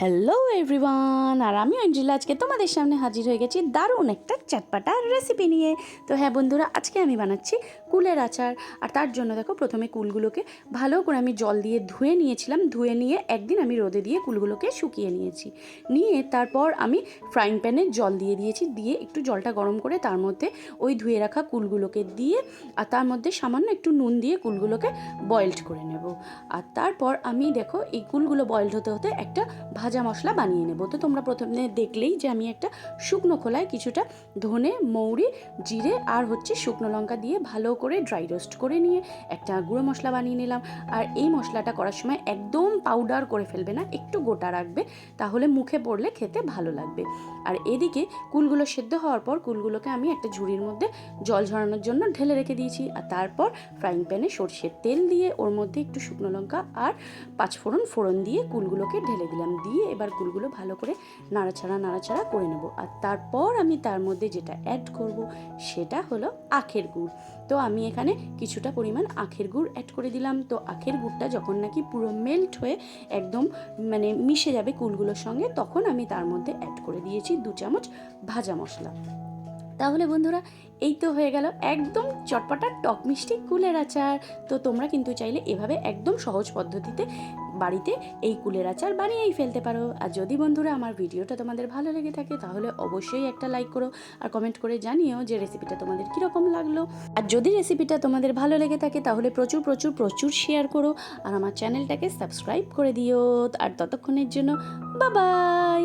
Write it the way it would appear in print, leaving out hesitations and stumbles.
Hello everyone, আর আমি অঞ্জলি আজকে তোমাদের সামনে হাজির হয়ে গেছি দারুণ একটা চটপাটা রেসিপি নিয়ে। তো হ্যাঁ বন্ধুরা, আজকে আমি বানাচ্ছি কুলের আচার। আর তার জন্য দেখো, প্রথমে কুলগুলোকে ভালো করে আমি জল দিয়ে ধুয়ে নিয়েছিলাম। ধুয়ে নিয়ে একদিন আমি রোদে দিয়ে কুলগুলোকে শুকিয়ে নিয়েছি। নিয়ে তারপর আমি ফ্রাইং প্যানে জল দিয়ে দিয়েছি। দিয়ে একটু জলটা গরম করে তার মধ্যে ওই ধুয়ে রাখা কুলগুলোকে দিয়ে, আর তার মধ্যে সামান্য একটু নুন দিয়ে কুলগুলোকে বয়েলড করে নেব। আর তারপর আমি দেখো এই কুলগুলো বয়েলড হতে হতে একটা ভাজা মশলা বানিয়ে নেব। তো তোমরা প্রথমে দেখলেই যে আমি একটা শুকনো খোলায় কিছুটা ধনে, মৌরি, জিরে আর শুকনো লঙ্কা দিয়ে ভালো করে ড্রাই রোস্ট করে নিয়ে একটা গুঁড়ো মশলা বানিয়ে নিলাম। আর এই মশলাটা করার সময় একদম পাউডার করে ফেলবে না, একটু গোটা রাখবে, তাহলে মুখে পড়লে খেতে ভালো লাগবে। আর এদিকে কুলগুলো সেদ্ধ হওয়ার পর কুলগুলোকে আমি একটা ঝুড়ির মধ্যে জল ঝরানোর জন্য ঢেলে রেখে দিয়েছি। আর তারপর ফ্রাইং প্যানে সরষের তেল দিয়ে ওর মধ্যে একটু শুকনো লঙ্কা আর ফোড়ন দিয়ে কুলগুলোকে ঢেলে দিলাম। দিয়ে এবার কুলগুলো ভালো করে নাড়াচাড়া করে নেব। আর তারপর আমি তার মধ্যে যেটা অ্যাড করব সেটা হলো আখের গুড়। তো আমি এখানে কিছুটা পরিমাণ আখের গুড় অ্যাড করে দিলাম। তো আখের গুড়টা যখন নাকি পুরো মেল্ট হয়ে একদম মিশে যাবে কুলগুলোর সঙ্গে, তখন আমি তার মধ্যে অ্যাড করে দিয়েছি 2 চামচ ভাজা মশলা। তাহলে বন্ধুরা, এই তো হয়ে গেল একদম চটপটা টক মিষ্টি কুলের আচার। তো তোমরা কিন্তু চাইলে এভাবে একদম সহজ পদ্ধতিতে বাড়িতে এই কুলের আচার বানিয়েই ফেলতে পারো। আর যদি বন্ধুরা আমার ভিডিওটা তোমাদের ভালো লেগে থাকে তাহলে অবশ্যই একটা লাইক করো, আর কমেন্ট করে জানিও যে রেসিপিটা তোমাদের কীরকম লাগলো। আর যদি রেসিপিটা তোমাদের ভালো লেগে থাকে তাহলে প্রচুর প্রচুর প্রচুর শেয়ার করো, আর আমার চ্যানেলটাকে সাবস্ক্রাইব করে দিও। আর ততক্ষণের জন্য বাই বাই।